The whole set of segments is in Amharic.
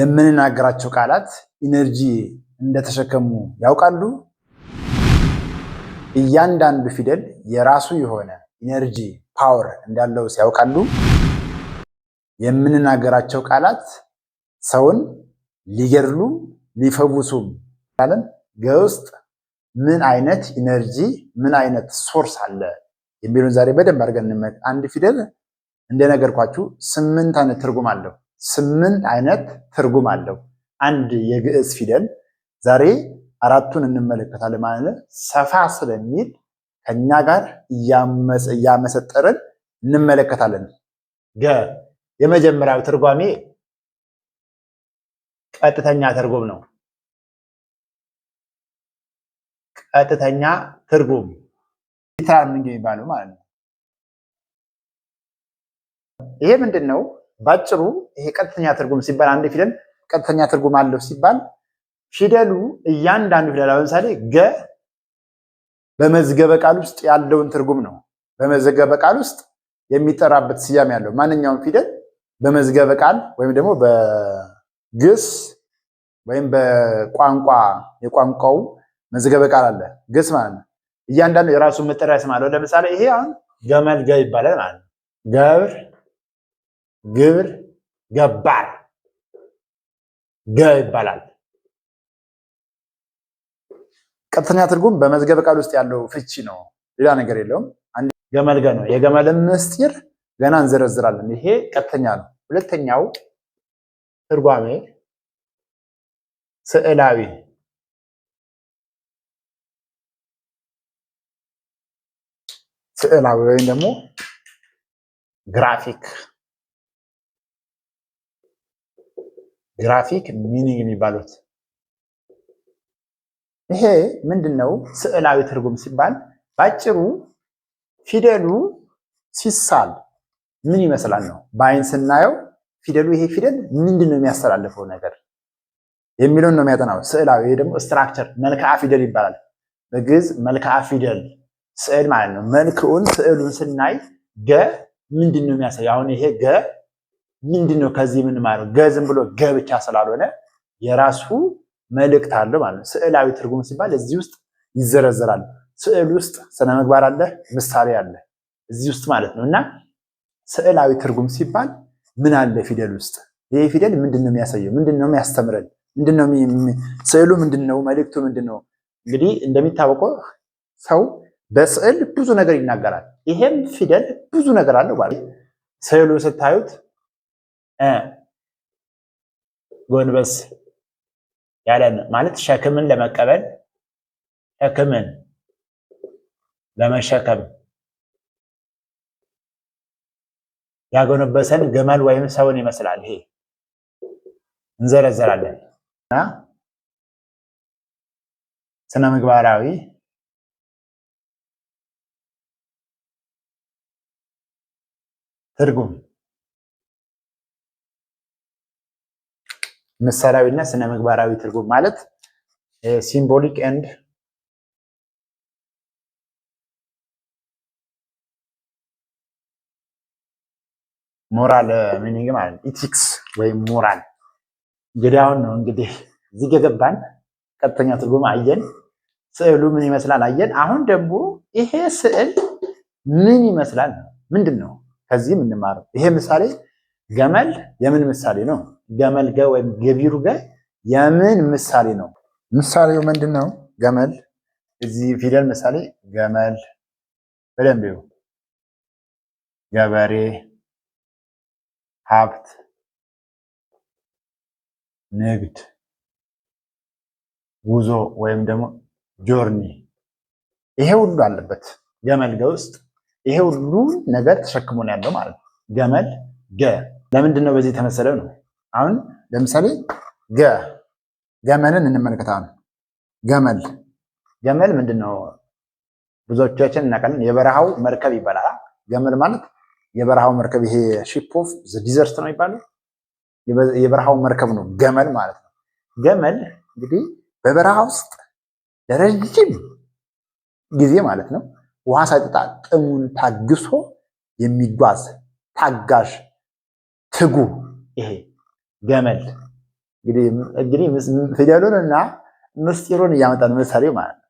የምንናገራቸው ቃላት ኢነርጂ እንደተሸከሙ ያውቃሉ? እያንዳንዱ ፊደል የራሱ የሆነ ኢነርጂ ፓወር እንዳለው ያውቃሉ? የምንናገራቸው ቃላት ሰውን ሊገድሉ ሊፈውሱም ይችላል። ውስጥ ምን አይነት ኢነርጂ ምን አይነት ሶርስ አለ የሚሉን ዛሬ በደንብ አድርገን እንመለከት። አንድ ፊደል እንደነገርኳችሁ 8 አይነት ትርጉም አለው። 8 አይነት ትርጉም አለው አንድ የግዕዝ ፊደል። ዛሬ አራቱን እንመለከታለን ማለት ነው። ሰፋ ስለሚል ከኛ ጋር እያመሰጠርን እንመለከታለን። ገ የመጀመሪያው ትርጓሜ ቀጥተኛ ትርጉም ነው። ቀጥተኛ ትርጉም ሊትራል ሚኒንግ የሚባለው ማለት ነው። ይሄ ምንድነው? ባጭሩ ይሄ ቀጥተኛ ትርጉም ሲባል አንድ ፊደል ቀጥተኛ ትርጉም አለው ሲባል ፊደሉ እያንዳንዱ ፊደል ለምሳሌ ገ በመዝገበ ቃል ውስጥ ያለውን ትርጉም ነው። በመዝገበ ቃል ውስጥ የሚጠራበት ስያሜ ያለው ማንኛውም ፊደል በመዝገበ ቃል ወይም ደግሞ በግስ ወይም በቋንቋ የቋንቋው መዝገበ ቃል አለ ግስ ማለት ነው። እያንዳንዱ የራሱን መጠሪያ ስም አለው። ለምሳሌ ይሄ አሁን ገመል ገ ይባላል ማለት ነው። ገብር፣ ግብር፣ ገባር ገ ይባላል። ቀጥተኛ ትርጉም በመዝገበ ቃል ውስጥ ያለው ፍቺ ነው፣ ሌላ ነገር የለውም። አንድ ገመል ገ ነው። የገመልን ምስጢር ገና እንዘረዝራለን። ይሄ ቀጥተኛ ነው። ሁለተኛው ትርጓሜ ስዕላዊ ስዕላዊ ወይም ደግሞ ግራፊክ ሚኒንግ የሚባሉት። ይሄ ምንድነው? ስዕላዊ ትርጉም ሲባል ባጭሩ ፊደሉ ሲሳል ምን ይመስላል ነው። በአይን ስናየው ፊደሉ ይሄ ፊደል ምንድነው የሚያስተላልፈው ነገር የሚለውን ነው የሚያጠናው። ስዕላዊ ይሄ ደግሞ ስትራክቸር መልክዓ ፊደል ይባላል። በግዕዝ መልክዓ ፊደል ስዕል ማለት ነው። መልክዑን ስዕሉን ስናይ ገ ምንድነው የሚያሳየው? አሁን ይሄ ገ ምንድነው? ከዚህ ምን ማለት ገ ዝም ብሎ ገ ብቻ ስላልሆነ የራሱ መልእክት አለው ማለት ነው። ስዕላዊ ትርጉም ሲባል እዚህ ውስጥ ይዘረዘራል። ስዕል ውስጥ ስነ ምግባር አለ፣ ምሳሌ አለ እዚህ ውስጥ ማለት ነው። እና ስዕላዊ ትርጉም ሲባል ምን አለ ፊደል ውስጥ? ይሄ ፊደል ምንድነው የሚያሳየው? ምንድነው የሚያስተምረን? ምንድነው ስዕሉ? ምንድነው መልእክቱ? ምንድነው? እንግዲህ እንደሚታወቀው ሰው በስዕል ብዙ ነገር ይናገራል። ይሄም ፊደል ብዙ ነገር አለው ማለት ስዕሉ ስታዩት ጎንበስ ያለን ማለት ሸክምን ለመቀበል ሸክምን ለመሸከም ያጎነበሰን ገመል ወይም ሰውን ይመስላል። ይሄ እንዘረዘራለን እና ስነ ምግባራዊ ትርጉም ምሳሌያዊና ስነ ምግባራዊ ትርጉም ማለት ሲምቦሊክ ኤንድ ሞራል ሚኒንግ ማለት ኢቲክስ ወይም ሞራል። እንግዲህ አሁን ነው እንግዲህ እዚህ ገባን። ቀጥተኛ ትርጉም አየን። ስዕሉ ምን ይመስላል አየን። አሁን ደግሞ ይሄ ስዕል ምን ይመስላል ምንድን ነው ከዚህ የምንማረው? ይሄ ምሳሌ ገመል የምን ምሳሌ ነው? ገመል ገ ወይም ገቢሩ ገ የምን ምሳሌ ነው? ምሳሌው ምንድን ነው? ገመል እዚህ ፊደል ምሳሌ ገመል በደንብ ይኸው ገበሬ፣ ሀብት፣ ንግድ፣ ጉዞ ወይም ደግሞ ጆርኒ ይሄ ሁሉ አለበት ገመል ገ ውስጥ። ይሄ ሁሉ ነገር ተሸክሞ ነው ያለው ማለት ነው። ገመል ገ ለምንድን ነው በዚህ የተመሰለው ነው? አሁን ለምሳሌ ገመልን እንመለከታለን። ገመል ምንድነው? ብዙዎቻችን እናውቃለን። የበረሃው መርከብ ይባላል። ገመል ማለት የበረሃው መርከብ ይሄ ሺፕ ኦፍ ዘ ዲዘርት ነው ይባላል። የበረሃው መርከብ ነው ገመል ማለት ነው። ገመል እንግዲህ በበረሃ ውስጥ ለረጅም ጊዜ ማለት ነው ውሃ ሳይጠጣ ጥሙን ታግሶ የሚጓዝ ታጋሽ ትጉ ይሄ ገመል እንግዲህ ፊደሉንና ምስጢሩን እያመጣ ነው ምሳሌው ማለት ነው።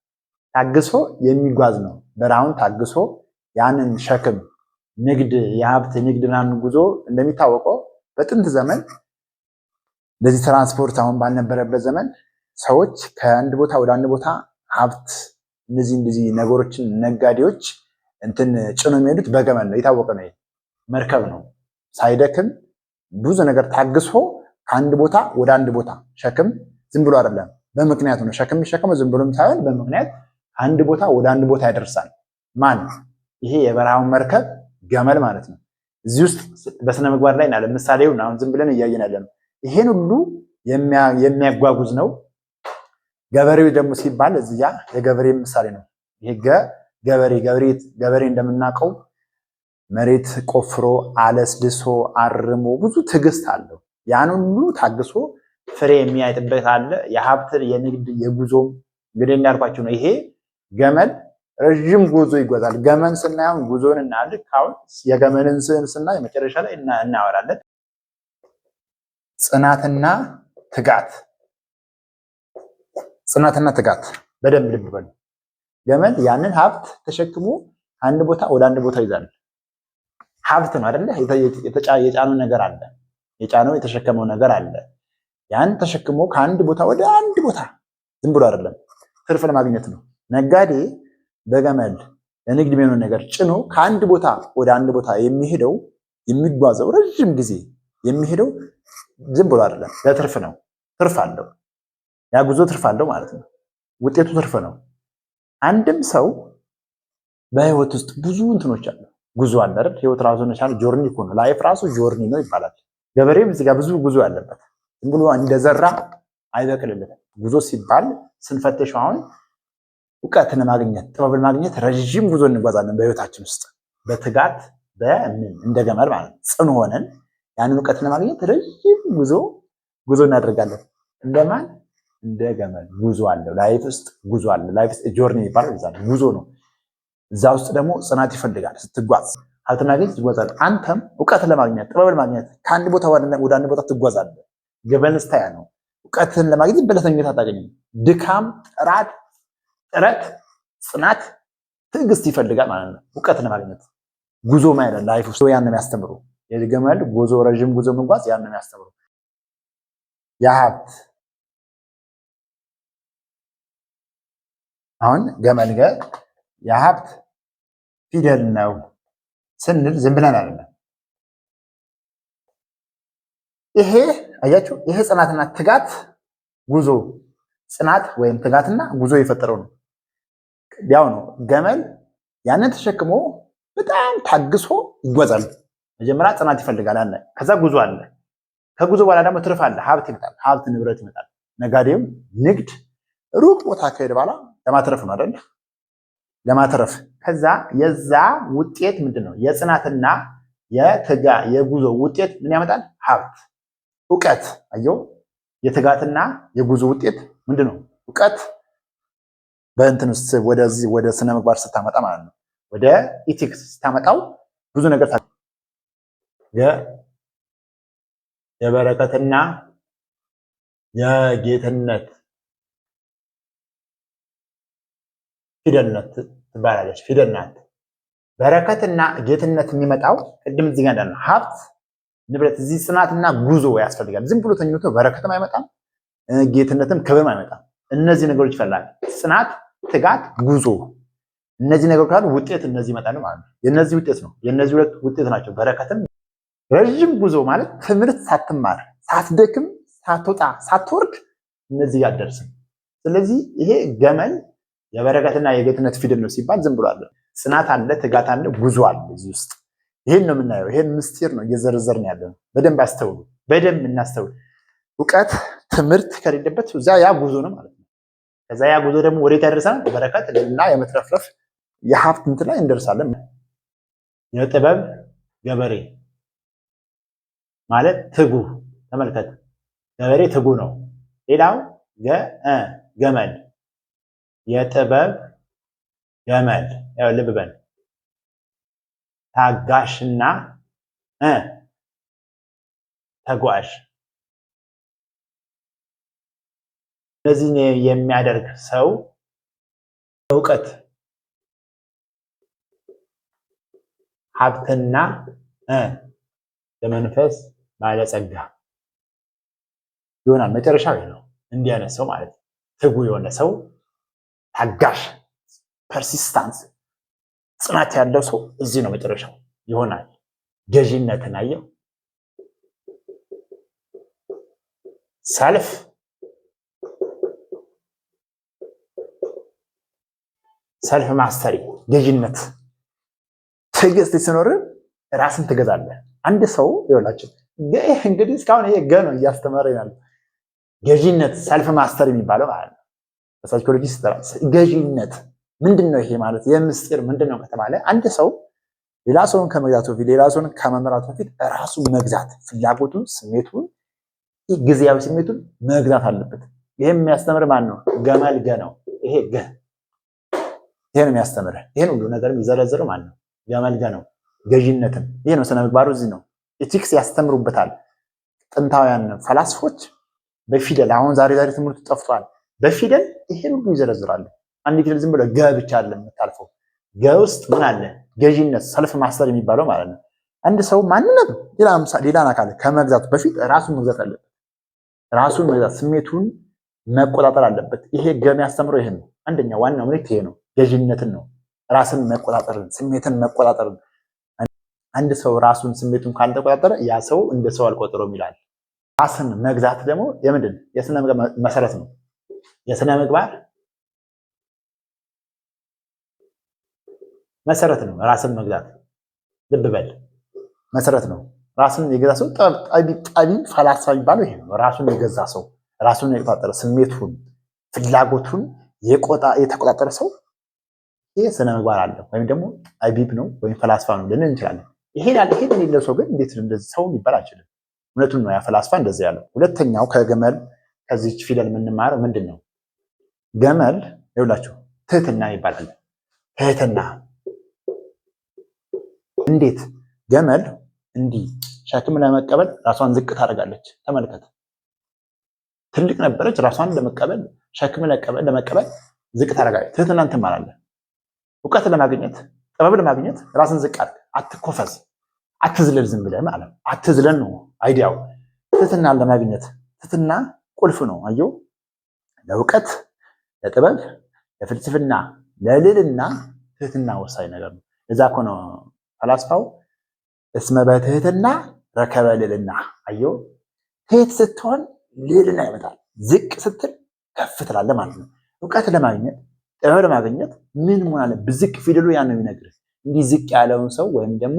ታግሶ የሚጓዝ ነው። በረሃውን ታግሶ ያንን ሸክም ንግድ፣ የሀብት ንግድ ምናምን ጉዞ እንደሚታወቀው በጥንት ዘመን እንደዚህ ትራንስፖርት አሁን ባልነበረበት ዘመን ሰዎች ከአንድ ቦታ ወደ አንድ ቦታ ሀብት እንደዚህ ነገሮችን ነጋዴዎች እንትን ጭኖ የሚሄዱት በገመድ ነው። የታወቀ ነው። መርከብ ነው። ሳይደክም ብዙ ነገር ታግሶ ከአንድ ቦታ ወደ አንድ ቦታ ሸክም ዝም ብሎ አይደለም፣ በምክንያት ነው። ሸክም የሚሸከመው ዝም ብሎም ሳይሆን በምክንያት አንድ ቦታ ወደ አንድ ቦታ ያደርሳል። ማን? ይሄ የበረሃውን መርከብ ገመል ማለት ነው። እዚህ ውስጥ በስነ ምግባር ላይ እናለ ምሳሌውን አሁን ዝም ብለን እያየን ያለ ነው። ይሄን ሁሉ የሚያጓጉዝ ነው። ገበሬው ደግሞ ሲባል እዚያ የገበሬ ምሳሌ ነው። ይሄ ገበሬ እንደምናውቀው መሬት ቆፍሮ አለስልሶ አርሞ ብዙ ትዕግስት አለው። ያን ሁሉ ታግሶ ፍሬ የሚያይጥበት አለ። የሀብት የንግድ የጉዞም እንግዲህ እንዳልኳቸው ነው። ይሄ ገመል ረዥም ጉዞ ይጓዛል። ገመን ስናየው ጉዞን እናልክ አሁን የገመንን ስናይ መጨረሻ ላይ እናወራለን። ጽናትና ትጋት በደንብ ልብ በሉ። ገመል ያንን ሀብት ተሸክሞ አንድ ቦታ ወደ አንድ ቦታ ይዛል። ሀብት ነው አይደለ? የጫነው ነገር አለ። የጫነው የተሸከመው ነገር አለ። ያን ተሸክሞ ከአንድ ቦታ ወደ አንድ ቦታ ዝም ብሎ አይደለም፣ ትርፍ ለማግኘት ነው። ነጋዴ በገመል ለንግድ የሚሆነው ነገር ጭኖ ከአንድ ቦታ ወደ አንድ ቦታ የሚጓዘው ረዥም ጊዜ የሚሄደው ዝም ብሎ አይደለም፣ ለትርፍ ነው። ትርፍ አለው። ያ ጉዞ ትርፍ አለው ማለት ነው። ውጤቱ ትርፍ ነው። አንድም ሰው በህይወት ውስጥ ብዙ እንትኖች አሉ። ጉዞ አለ አይደል? ህይወት ራሱ ነቻለ ጆርኒ እኮ ነው። ላይፍ ራሱ ጆርኒ ነው ይባላል። ገበሬም እዚህ ጋር ብዙ ጉዞ ያለበት ዝም ብሎ እንደዘራ አይበቅልለትም። ጉዞ ሲባል ስንፈትሽ አሁን እውቀትን ማግኘት ጥበብን ማግኘት ረዥም ጉዞ እንጓዛለን በህይወታችን ውስጥ በትጋት እንደ ገመል ማለት ጽኑ ሆነን ያንን እውቀትን ለማግኘት ረዥም ጉዞ እናደርጋለን። እንደማን? እንደ ገመል ጉዞ አለው። ላይፍ ውስጥ ጉዞ አለ። ላይፍ ውስጥ ጆርኒ ይባላል። ጉዞ ነው። እዛ ውስጥ ደግሞ ጽናት ይፈልጋል። ስትጓዝ ሀብት ማግኘት ትጓዛለህ። አንተም እውቀትን ለማግኘት ጥበብን ማግኘት ከአንድ ቦታ ወደ አንድ ቦታ ትጓዛለህ። ገበን ስታያ ነው። እውቀትን ለማግኘት በለተኝነት አታገኝም። ድካም፣ ጥረት፣ ጽናት፣ ትዕግስት ይፈልጋል ማለት ነው። እውቀትን ለማግኘት ጉዞ ማለት ላይፍ ውስጥ ያን ነው የሚያስተምሩ። የገመል ጉዞ ረዥም ጉዞ መጓዝ ያን ነው የሚያስተምሩ። የሀብት አሁን ገመል የሀብት ፊደል ነው ስንል ዝም ብለን አይደለም። ይሄ አያችሁ፣ ይሄ ጽናትና ትጋት ጉዞ ጽናት ወይም ትጋትና ጉዞ የፈጠረው ነው። ያው ነው ገመል ያንን ተሸክሞ በጣም ታግሶ ይጓዛል። መጀመሪያ ጽናት ይፈልጋል አለ። ከዛ ጉዞ አለ። ከጉዞ በኋላ ደግሞ ትርፍ አለ። ሀብት ይመጣል። ሀብት ንብረት ይመጣል። ነጋዴው ንግድ ሩቅ ቦታ ከሄደ በኋላ ለማትረፍ ነው አይደል? ለማትረፍ ከዛ የዛ ውጤት ምንድን ነው? የጽናትና የጉዞ ውጤት ምን ያመጣል? ሀብት፣ እውቀት። አየው፣ የትጋትና የጉዞ ውጤት ምንድን ነው? እውቀት። በእንትን ውስጥ ወደዚህ ወደ ስነ ምግባር ስታመጣ ማለት ነው፣ ወደ ኢቲክስ ስታመጣው ብዙ ነገር የበረከትና የጌትነት ፊደል ናት ትባላለች። ፊደል ናት። በረከትና ጌትነት የሚመጣው ቅድም እዚህ ጋር እንዳለ ሀብት ንብረት፣ እዚህ ጽናትና ጉዞ ያስፈልጋል። ዝም ብሎ ተኝቶ በረከትም አይመጣም፣ ጌትነትም ክብርም አይመጣም። እነዚህ ነገሮች ይፈላል። ጽናት፣ ትጋት፣ ጉዞ። እነዚህ ነገሮች ካሉ ውጤት እነዚህ ይመጣሉ ማለት ነው። የነዚህ ውጤት ነው። የነዚህ ሁለት ውጤት ናቸው። በረከትም ረዥም ጉዞ ማለት ትምህርት ሳትማር ሳትደክም ሳትወጣ ሳትወርድ እነዚህ አትደርስም። ስለዚህ ይሄ ገመል የበረከትና የጌትነት ፊደል ነው ሲባል ዝም ብሎ አለ። ጽናት አለ፣ ትጋት አለ፣ ጉዞ አለ እዚህ ውስጥ። ይሄን ነው የምናየው። ይሄን ምስጢር ነው እየዘረዘርን ያለ ነው። በደንብ አስተውሉ፣ በደንብ እናስተውል። እውቀት ትምህርት ከሌለበት እዛ ያ ጉዞ ነው ማለት ነው። ከዛ ያ ጉዞ ደግሞ ወዴት ያደርሰናል? በረከት እና የመትረፍረፍ የሀብት እንትን ላይ እንደርሳለን። የጥበብ ገበሬ ማለት ትጉ። ተመልከት፣ ገበሬ ትጉ ነው። ሌላው ገመል የጥበብ ገመል። ያው ልብ በል ታጋሽና ተጓዥ እነዚህን የሚያደርግ ሰው እውቀት፣ ሀብትና ለመንፈስ ባለጸጋ ይሆናል። መጨረሻው ይሄ ነው። እንዲህ አይነት ሰው ማለት ትጉ የሆነ ሰው፣ ታጋሽ፣ ፐርሲስታንስ፣ ጽናት ያለው ሰው እዚህ ነው መጨረሻው ይሆናል። ገዢነትን አየው። ሰልፍ ማስተሪ ገዢነት፣ ትዕግስት ሲኖር ራስን ትገዛለህ። አንድ ሰው ይኸውላችሁ እንግዲህ እስካሁን ይሄ ነው እያስተማረ ያለው ገዢነት፣ ሰልፍ ማስተር የሚባለው ማለት ነው። በሳይኮሎጂ ገዢነት ምንድን ነው? ይሄ ማለት የምስጢር ምንድን ነው ከተባለ አንድ ሰው ሌላ ሰውን ከመግዛቱ በፊት ሌላ ሰውን ከመምራቱ በፊት ራሱን መግዛት፣ ፍላጎቱን፣ ስሜቱን፣ ጊዜያዊ ስሜቱን መግዛት አለበት። ይሄም የሚያስተምር ማን ነው? ገመልገ ነው። ይሄ ነው የሚያስተምር። ይሄን ሁሉ ነገር የሚዘረዝረው ማን ነው? ገመልገ ነው። ገዢነትን ይሄ ነው ስነ ምግባሩ። እዚህ ነው ኤቲክስ ያስተምሩበታል ጥንታውያን ፈላስፎች በፊደል። አሁን ዛሬ ትምህርቱ ጠፍቷል። በፊደል ይሄን ሁሉ ይዘረዝራሉ። አንድ ፊደል ዝም ብሎ ገ ብቻ አይደለም የምታልፈው። ገ ውስጥ ምን አለ? ገዢነት፣ ሰልፍ ማስተር የሚባለው ማለት ነው። አንድ ሰው ማንነት ሌላን አካል ከመግዛቱ በፊት ራሱን መግዛት አለበት። ራሱን መግዛት፣ ስሜቱን መቆጣጠር አለበት። ይሄ ገ የሚያስተምረው ይሄን ነው። አንደኛ ዋናው ምልክት ይሄ ነው። ገዢነትን ነው። ራስን መቆጣጠርን፣ ስሜትን መቆጣጠርን። አንድ ሰው ራሱን ስሜቱን ካልተቆጣጠረ ያ ሰው እንደ ሰው አልቆጥረውም ይላል። ራስን መግዛት ደግሞ የምንድን የስነ ምግባር መሰረት ነው። የስነ ምግባር መሰረት ነው። ራስን መግዛት ልብ በል መሰረት ነው። ራስን የገዛ ሰው ጠቢብ ፈላስፋ የሚባለው ይሄ ነው። ራሱን የገዛ ሰው፣ ራሱን የተቆጣጠረ፣ ስሜቱን ፍላጎቱን የተቆጣጠረ ሰው ይሄ ስነ ምግባር አለው፣ ወይም ደግሞ ጠቢብ ነው ወይም ፈላስፋ ነው ልንል እንችላለን። ይሄን የሌለው ሰው ግን እንዴት እንደዚህ ሰው ሊባል አይችልም። እውነቱን ነው ያ ፈላስፋ እንደዚህ ያለው። ሁለተኛው ከገመል ከዚች ፊደል የምንማረው ምንድን ነው? ገመል ይኸውላችሁ ትህትና ይባላል። ትህትና እንዴት? ገመል እንዲህ ሸክም ለመቀበል ራሷን ዝቅ ታደርጋለች። ተመልከት፣ ትልቅ ነበረች፣ ራሷን ለመቀበል ሸክም ለመቀበል ዝቅ ታደርጋለች። ትህትናን ትማራለህ። እውቀት ለማግኘት ጥበብ ለማግኘት ራስን ዝቅ አድርግ። አትኮፈዝ፣ አትዝለል። ዝም ብለህ ማለት አትዝለል ነው አይዲያው። ትህትናን ለማግኘት ትህትና ቁልፍ ነው። አየው፣ ለእውቀት፣ ለጥበብ፣ ለፍልስፍና፣ ለልዕልና ትህትና ወሳኝ ነገር ነው። እዛ እኮ ነው ፈላስፋው እስመ በትህትና ረከበ ልዕልና። አየው፣ ትህት ስትሆን ልዕልና ይመጣል። ዝቅ ስትል ከፍ ትላለህ ማለት ነው። እውቀት ለማግኘት ጥበብ ለማግኘት ምን መሆን አለብህ? ዝቅ ፊደሉ ያን ነው የሚነግርህ። እንዲህ ዝቅ ያለውን ሰው ወይም ደግሞ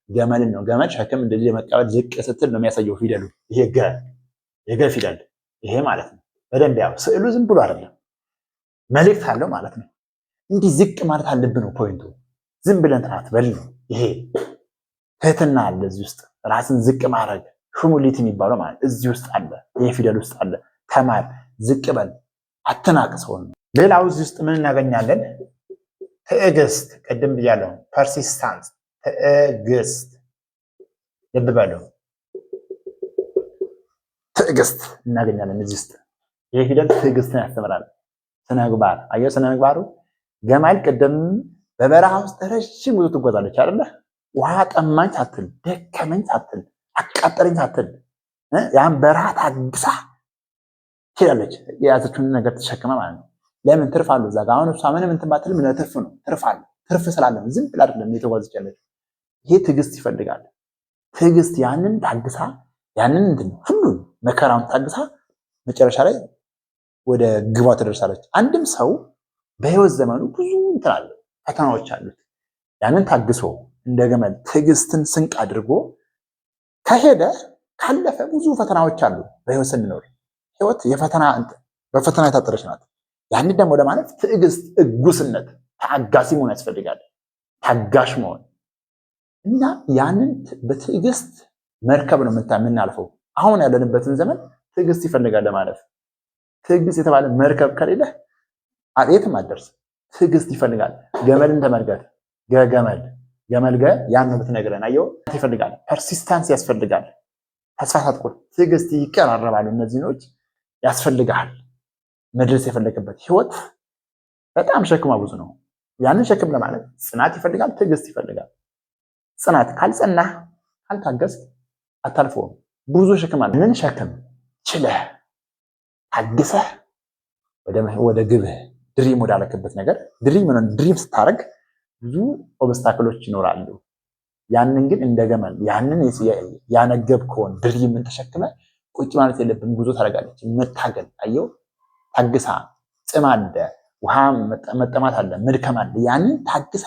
ገመልን ነው። ገመል ሸክም እንደዚህ የመቀበል ዝቅ ስትል ነው የሚያሳየው ፊደሉ። ይሄ የገ ፊደል ይሄ ማለት ነው። በደንብ ያው ስዕሉ ዝም ብሎ አይደለም፣ መልእክት አለው ማለት ነው። እንዲህ ዝቅ ማለት አለብህ ነው ፖይንቱ። ዝም ብለን ትናት በል ነው። ይሄ ትህትና አለ እዚህ ውስጥ። ራስን ዝቅ ማድረግ ሹሙሊት የሚባለው ማለት እዚህ ውስጥ አለ። ይሄ ፊደል ውስጥ አለ። ተማር፣ ዝቅ በል፣ አትናቅ ሰውን ነው። ሌላው እዚህ ውስጥ ምን እናገኛለን? ትዕግስት። ቅድም ብያለሁ፣ ፐርሲስታንስ፣ ትዕግስት። ልብ በለው፣ ትዕግስት እናገኛለን እዚህ ውስጥ። ይህ ፊደል ትዕግስትን ያስተምራል። ስነ ምግባር አየው፣ ስነ ምግባሩ ገመል ቅድም በበረሃ ውስጥ ረጅም ጉዞ ትጓዛለች አይደለ? ውሃ ጠማኝ ሳትል፣ ደከመኝ ሳትል፣ አቃጠለኝ ሳትል ያን በረሃ ታግሳ ትሄዳለች። የያዘችውን ነገር ተሸክመ ማለት ነው። ለምን? ትርፍ አለው እዛ ጋር። አሁን እሷ ምንም እንትን ባትልም ለትርፍ ነው። ትርፍ አለ። ትርፍ ስላለ ነው ዝም ብላ አይደለም የተጓዘች ያለችው። ይሄ ትዕግስት ይፈልጋል። ትዕግስት ያንን ታግሳ ያንን እንትን ሁሉን መከራውን ታግሳ መጨረሻ ላይ ወደ ግቧ ትደርሳለች። አንድም ሰው በህይወት ዘመኑ ብዙ እንትን አለ፣ ፈተናዎች አሉት። ያንን ታግሶ እንደ ገመል ትዕግስትን ስንቅ አድርጎ ከሄደ ካለፈ ብዙ ፈተናዎች አሉ በህይወት ስንኖር። ህይወት በፈተና የታጠረች ናት። ያንን ደግሞ ለማለት ትዕግስት፣ እጉስነት፣ ታጋሲ መሆን ያስፈልጋል። ታጋሽ መሆን እና ያንን በትዕግስት መርከብ ነው የምናልፈው። አሁን ያለንበትን ዘመን ትዕግስት ይፈልጋል ለማለፍ። ትዕግስት የተባለ መርከብ ከሌለ የትም አትደርስም። ትዕግስት ይፈልጋል። ገመልን ተመልከት። ገመል ያን ነው ብትነግረን። አየው፣ ይፈልጋል። ፐርሲስታንስ ያስፈልጋል። ተስፋ ሳትቆርጥ ትዕግስት ይቀራረባሉ። እነዚህ ኖች ያስፈልጋል። መድረስ የፈለገበት ህይወት በጣም ሸክማ ብዙ ነው። ያንን ሸክም ለማለት ጽናት ይፈልጋል፣ ትዕግስት ይፈልጋል። ጽናት ካልጸናህ ካልታገስክ አታልፈውም። ብዙ ሸክም አለ። ምን ሸክም ችለህ ታግሰህ ወደ ግብህ ድሪም ወዳለክበት ነገር ድሪም ስታደርግ ብዙ ኦብስታክሎች ይኖራሉ። ያንን ግን እንደገመል ያንን ያነገብከውን ድሪምን ተሸክመ ቁጭ ማለት የለብን። ጉዞ ታደርጋለች። መታገል አየው፣ ታግሳ ጽም አለ፣ ውሃ መጠማት አለ፣ መድከም አለ። ያንን ታግሳ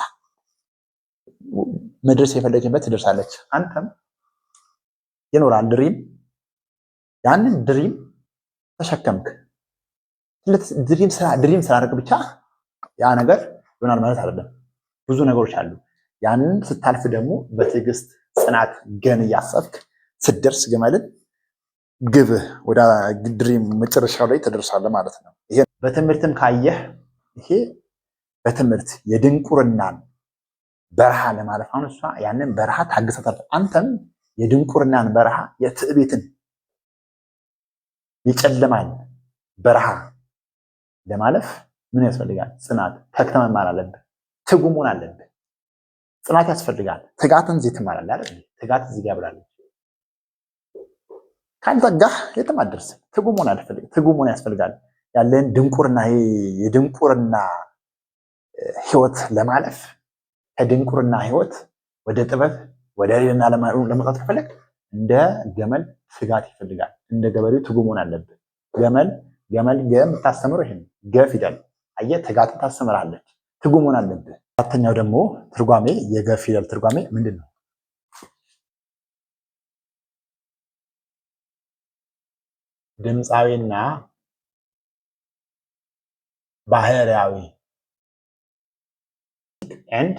መድረስ የፈለገበት ትደርሳለች። አንተም ይኖራል ድሪም። ያንን ድሪም ተሸከምክ። ድሪም ስላደረግ ብቻ ያ ነገር ይሆናል ማለት አይደለም። ብዙ ነገሮች አሉ። ያንን ስታልፍ ደግሞ በትዕግስት ጽናት ገን እያሰብክ ስትደርስ ግመልን ግብህ ወደ ድሪም መጨረሻው ላይ ትደርሳለህ ማለት ነው። ይሄ በትምህርትም ካየህ ይሄ በትምህርት የድንቁርናን በረሃ ለማለፍ አሁን እሷ ያንን በረሃ ታግሰታል። አንተም የድንቁርናን በረሃ የትዕቢትን የጨለማን በረሃ ለማለፍ ምን ያስፈልጋል? ጽናት። ተግተህ መማር አለብህ። ትጉ መሆን አለብህ። ጽናት ያስፈልጋል። ትጋትን እዚህ ትማራለህ አይደል? ትጋት እዚህ ጋር ብላለች። ካልተጋህ የትም አትደርስም። ትጉ መሆን ያስፈልጋል። ያለን ድንቁርና የድንቁርና ህይወት ለማለፍ ከድንቁርና ህይወት ወደ ጥበብ ወደ ሌልና ለመውጣት ከፈለግ እንደ ገመል ትጋት ይፈልጋል። እንደ ገበሬው ትጉ መሆን አለብህ። ገመል የምታስተምረው ይሄን ገ ፊደል አየህ፣ ትጋትን ታስተምራለች። ትጉ መሆን አለብህ። አራተኛው ደግሞ ትርጓሜ የገ ፊደል ትርጓሜ ምንድን ነው? ድምፃዊና ባህርያዊ ኤንድ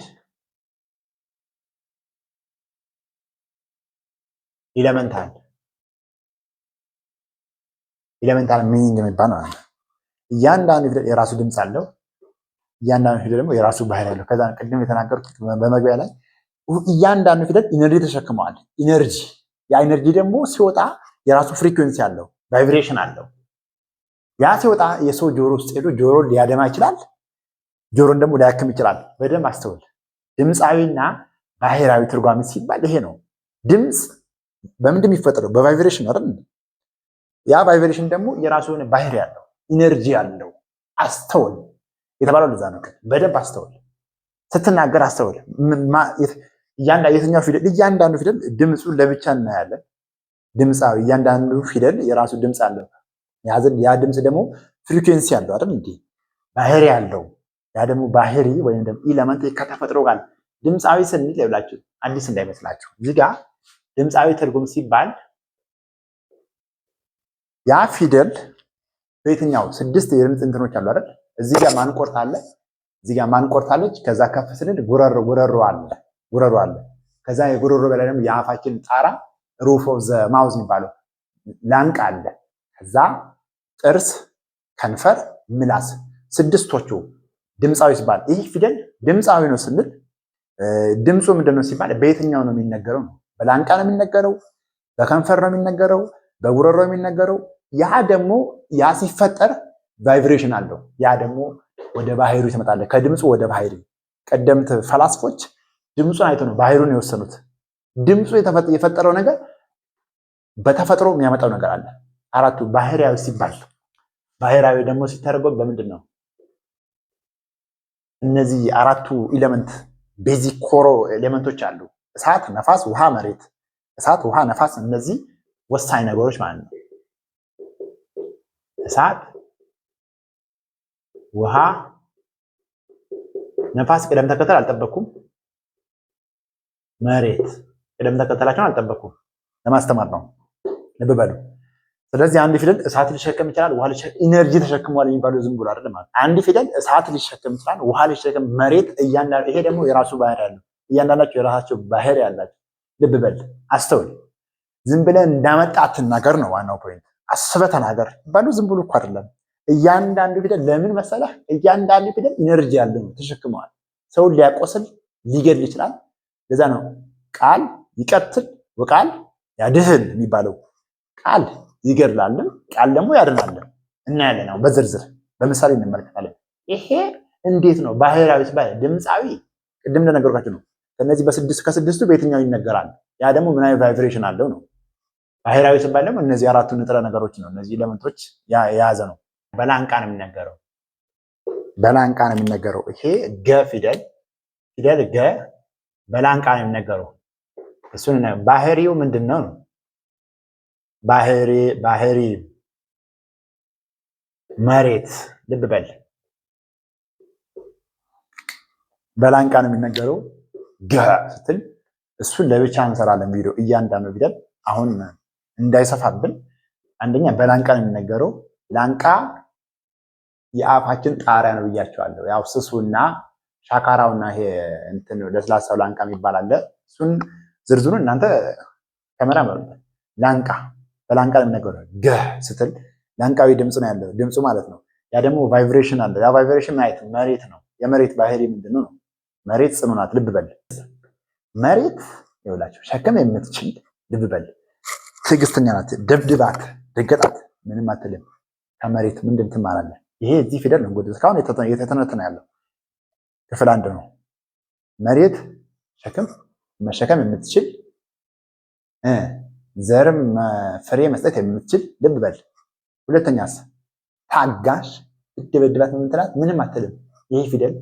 ኢለመንታል ሚኒንግ የሚባል ነው። እያንዳንዱ ፊደል የራሱ ድምፅ አለው። እያንዳንዱ ፊደል ደግሞ የራሱ ባህሪ አለው። ከዛ ቅድም የተናገርኩት በመግቢያ ላይ እያንዳንዱ ፊደል ኢነርጂ ተሸክመዋል። ያ ኢነርጂ ደግሞ ሲወጣ የራሱ ፍሪኩዌንሲ አለው፣ ቫይብሬሽን አለው። ያ ሲወጣ የሰው ጆሮ ውስጥ ሄዶ ጆሮ ሊያደማ ይችላል፣ ጆሮን ደግሞ ሊያክም ይችላል። በደንብ አስተውል። ድምፃዊና ባህራዊ ትርጓሜ ሲባል ይሄ ነው። ድምፅ በምንድን የሚፈጠረው? በቫይብሬሽን አይደል? ያ ቫይብሬሽን ደግሞ የራሱ የሆነ ባህሪ ያለው ኢነርጂ ያለው። አስተውል የተባለው ለዛ ነው። በደንብ አስተውል፣ ስትናገር አስተውል። እያንዳንዱ ፊደል ድምፁ ለብቻ እናያለን። ድምፃዊ እያንዳንዱ ፊደል የራሱ ድምፅ አለው። ያ ድምፅ ደግሞ ፍሪኩዌንሲ አለው አይደል? እንዴ ባህሪ ያለው። ያ ደግሞ ባህሪ ወይም ደግሞ ኢለመንት ከተፈጥሮ ጋር ድምፃዊ ስንል ይብላችሁ አዲስ እንዳይመስላችሁ። እዚህ ጋር ድምፃዊ ትርጉም ሲባል ያ ፊደል በየትኛው 6 የድምፅ እንትኖች አሉ አይደል? እዚህ ጋር ማንቆርት አለ፣ እዚህ ጋር ማንቆርት አለች። ከዛ ከፍ ስንል ጉረሮ አለ። ከዛ የጉረሮ በላይ ደግሞ የአፋችን ጣራ ሩፍ ኦፍ ዘ ማውዝ የሚባለው ላንቃ አለ። ከዛ ጥርስ፣ ከንፈር፣ ምላስ፣ 6ቶቹ ድምፃዊ ሲባል ይህ ፊደል ድምፃዊ ነው ስንል ድምፁ ምንድን ነው ሲባል በየትኛው ነው የሚነገረው ነው? በላንቃ ነው የሚነገረው? በከንፈር ነው የሚነገረው? በጉረሮ ነው የሚነገረው? ያ ደግሞ ያ ሲፈጠር ቫይብሬሽን አለው። ያ ደግሞ ወደ ባህሪው ትመጣለህ። ከድምፁ ወደ ባህሪ ቀደምት ፈላስፎች ድምፁን አይተው ነው ባህሪውን የወሰኑት። ድምፁ የፈጠረው ነገር በተፈጥሮ የሚያመጣው ነገር አለ። አራቱ ባህሪያዊ ሲባል ባህሪያዊ ደግሞ ሲተረጎም በምንድን ነው? እነዚህ አራቱ ኤሌመንት ቤዚክ ኮሮ ኤሌመንቶች አሉ። እሳት፣ ነፋስ፣ ውሃ፣ መሬት። እሳት፣ ውሃ፣ ነፋስ እነዚህ ወሳኝ ነገሮች ማለት ነው። እሳት፣ ውሃ፣ ነፋስ ቅደም ተከተል አልጠበኩም። መሬት ቅደም ተከተላቸውን አልጠበኩም። ለማስተማር ነው። ልብ በሉ። ስለዚህ አንድ ፊደል እሳት ሊሸከም ይችላል፣ ውሃ ሊሸከም ኢነርጂ ተሸክሟል የሚባለው ዝም ብሎ አይደለም ማለት። አንድ ፊደል እሳት ሊሸከም ይችላል፣ ውሃ ሊሸከም፣ መሬት እያንዳንዱ ይሄ ደግሞ የራሱ ባህሪ ያለው እያንዳንዳቸው የራሳቸው ባህሪ ያላቸው። ልብ በል፣ አስተውል። ዝም ብለን እንዳመጣ አትናገር ነው ዋናው ፖይንት። አስበህ ተናገር ባሉ ዝም ብሎ እኮ አይደለም። እያንዳንዱ ፊደል ለምን መሰለህ? እያንዳንዱ ፊደል ኢነርጂ ያለው ነው፣ ተሸክመዋል። ሰውን ሊያቆስል ሊገድል ይችላል። ለዛ ነው ቃል ይቀትል ወቃል ያድህን የሚባለው። ቃል ይገድላልም ቃል ደግሞ ያድናልም። እናያለን። አሁን በዝርዝር በምሳሌ እንመለከታለን። ይሄ እንዴት ነው ባህራዊ ሲባል ድምፃዊ ቅድም እንደነገርኳችሁ ነው። ከነዚህ ከስድስቱ በየትኛው ይነገራል? ያ ደግሞ ምን አይነት ቫይብሬሽን አለው ነው። ባህራዊ ሲባል ደግሞ እነዚህ አራቱ ንጥረ ነገሮች ነው፣ እነዚህ ኤሌመንቶች የያዘ ነው። በላንቃ ነው የሚነገረው። በላንቃ ነው የሚነገረው። ይሄ ገ ፊደል ገ በላንቃ ነው የሚነገረው። እሱን ባህሪው ምንድን ነው? ባህሪ መሬት። ልብ በል በላንቃ ነው የሚነገረው። ገ ስትል እሱን ለብቻ እንሰራለን ቪዲዮ እያንዳንዱ ፊደል አሁን እንዳይሰፋብን። አንደኛ በላንቃ ነው የሚነገረው። ላንቃ የአፋችን ጣሪያ ነው ብያቸዋለሁ። ያው ስሱና ሻካራውና ይሄ እንትን ለስላሳው ላንቃ የሚባል አለ። እሱን ዝርዝሩን እናንተ ተመራመሩ። ላንቃ በላንቃ ነው የሚነገረው። ገ ስትል ላንቃዊ ድምፅ ነው ያለው፣ ድምፁ ማለት ነው። ያ ደግሞ ቫይብሬሽን አለ። ያ ቫይብሬሽን ማለት መሬት ነው። የመሬት ባህሪ ምንድነው ነው? መሬት ጽኑ ናት። ልብ በል መሬት ይኸውላችሁ ሸከም የምትችል ልብ በል ትዕግስተኛ ናት። ደብድባት፣ ደገጣት፣ ምንም አትልም። ከመሬት ምንድን ትማራለህ? ይሄ እዚህ ፊደል ነው እንግዲህ እስካሁን የተተነተነ ያለው ክፍል አንድ ነው። መሬት መሸከም የምትችል ዘርም ፍሬ መስጠት የምትችል ልብ በል። ሁለተኛስ ታጋሽ፣ ብትደበድባት ምትላት ምንም አትልም። ይሄ ፊደል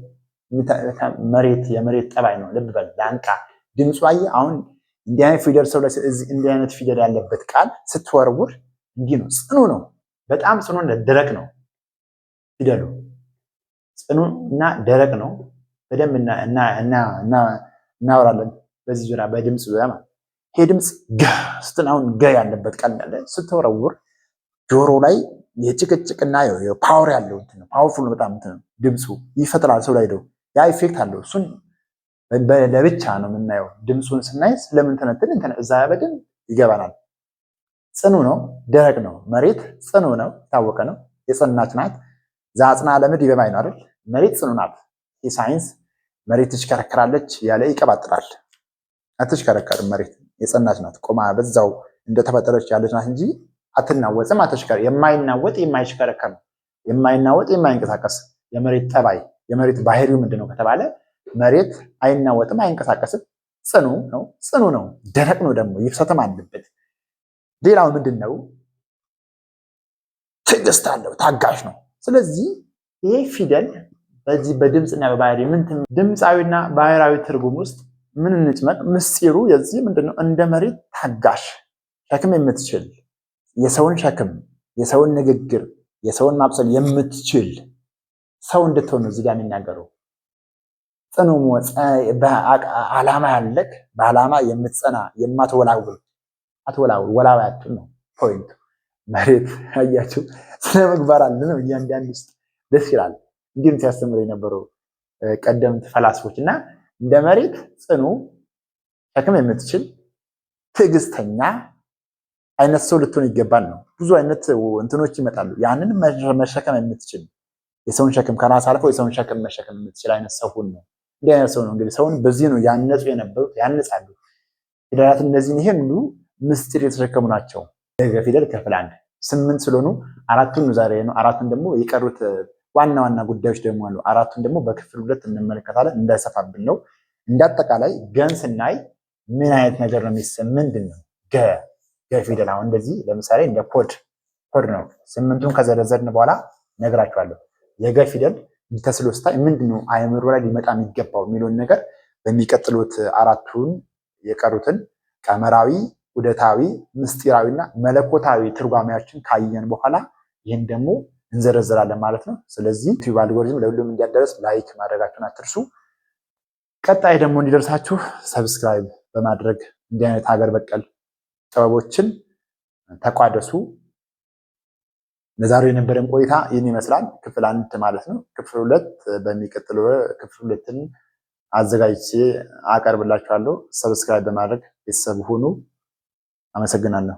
የመሬት ጠባይ ነው። ልብ በል ላንቃ ድምፁ አየህ። አሁን እንዲህ አይነት ፊደል ሰው ላይ እንዲህ አይነት ፊደል ያለበት ቃል ስትወርውር እንዲህ ነው። ጽኑ ነው፣ በጣም ጽኑ ደረቅ ነው። ፊደሉ ጽኑ እና ደረቅ ነው። በደንብ እናወራለን በዚህ ዙሪያ በድምፅ ዙሪያ ማለት። ይሄ ድምፅ ገ ስትል አሁን ገ ያለበት ቃል ያለ ስትወረውር ጆሮ ላይ የጭቅጭቅና ፓወር ያለው ፓወርፉል በጣም ድምፁ ይፈጥራል ሰው ላይ ያ ኢፌክት አለው። እሱን ለብቻ ነው የምናየው። ድምፁን ስናይ ስለምን ተነትን እዛ በደንብ ይገባናል። ጽኑ ነው፣ ደረቅ ነው። መሬት ጽኑ ነው፣ የታወቀ ነው። የጸናች ናት። ዛጽና ለምድ ይበባይ ነው አይደል? መሬት ጽኑ ናት። ይህ ሳይንስ መሬት ትሽከረከራለች ያለ ይቀባጥራል። አትሽከረከርም። መሬት የጸናች ናት። ቆማ በዛው እንደተፈጠረች ያለች ናት እንጂ አትናወጥም። የማይናወጥ የማይሽከረከር ነው። የማይናወጥ የማይንቀሳቀስ የመሬት ጠባይ የመሬት ባህሪው ምንድነው ከተባለ መሬት አይናወጥም፣ አይንቀሳቀስም። ጽኑ ነው። ደረቅ ነው ደግሞ ይፍሰትም አለበት። ሌላው ምንድነው? ትዕግስት አለው፣ ታጋሽ ነው። ስለዚህ ይሄ ፊደል በዚህ በድምፅና በባህሪ ድምፃዊና ባህራዊ ትርጉም ውስጥ ምን እንጭመቅ? ምስጢሩ የዚህ ምንድነው? እንደ መሬት ታጋሽ፣ ሸክም የምትችል የሰውን ሸክም፣ የሰውን ንግግር፣ የሰውን ማቁሰል የምትችል ሰው እንድትሆን ነው እዚህ ጋር የሚናገረው። ጽኑ በዓላማ ያለክ በዓላማ የምትጸና የማትወላውል ወላዋይ አትሁን ነው ፖይንቱ። መሬት አያችሁ ስነ ምግባር አለ ነው እያንዳንዱ ውስጥ ደስ ይላል። እንዲህም ሲያስተምሩ የነበሩ ቀደምት ፈላስፎች እና እንደ መሬት ጽኑ ሸክም የምትችል ትዕግስተኛ አይነት ሰው ልትሆን ይገባል ነው። ብዙ አይነት እንትኖች ይመጣሉ። ያንን መሸከም የምትችል የሰውን ሸክም ከራስ አልፎ የሰውን ሸክም መሸከም የምትችል አይነት ሰው ሁን ነው። እንዲህ አይነት ሰው ነው እንግዲህ ሰውን በዚህ ነው ያነጹ የነበሩት ያነጻሉ። ፊደላት እነዚህን ይሄን ሁሉ ምስጢር የተሸከሙ ናቸው። ፊደል ክፍል አንድ 8 ስለሆኑ አራቱን ዛሬ ነው። አራቱን ደግሞ የቀሩት ዋና ዋና ጉዳዮች ደግሞ አሉ። አራቱን ደግሞ በክፍል 2 እንመለከታለን። እንዳይሰፋብን ነው። እንዳጠቃላይ ገን ስናይ ምን አይነት ነገር ነው የሚሰም ምንድን ነው ገ ፊደል አሁን እንደዚህ ለምሳሌ እንደ ኮድ ነው። 8ቱን ከዘረዘርን በኋላ ነግራችኋለሁ። የገ ፊደል ተስሎ ስታይ ምንድነው አእምሮ ላይ ሊመጣ የሚገባው የሚለውን ነገር በሚቀጥሉት አራቱን የቀሩትን ቀመራዊ፣ ዑደታዊ፣ ምስጢራዊና መለኮታዊ ትርጓሜዎችን ካየን በኋላ ይህን ደግሞ እንዘረዝራለን ማለት ነው። ስለዚህ ዩቲዩብ አልጎሪዝም ለሁሉም እንዲያደርስ ላይክ ማድረጋችሁን አትርሱ። ቀጣይ ደግሞ እንዲደርሳችሁ ሰብስክራይብ በማድረግ እንዲህ አይነት ሀገር በቀል ጥበቦችን ተቋደሱ። ለዛሬው የነበረን ቆይታ ይህን ይመስላል። ክፍል 1 ማለት ነው። ክፍል 2 በሚቀጥለው ክፍል 2ን አዘጋጅቼ አቀርብላችኋለሁ። ሰብስክራይብ በማድረግ ቤተሰብ ሁኑ። አመሰግናለሁ።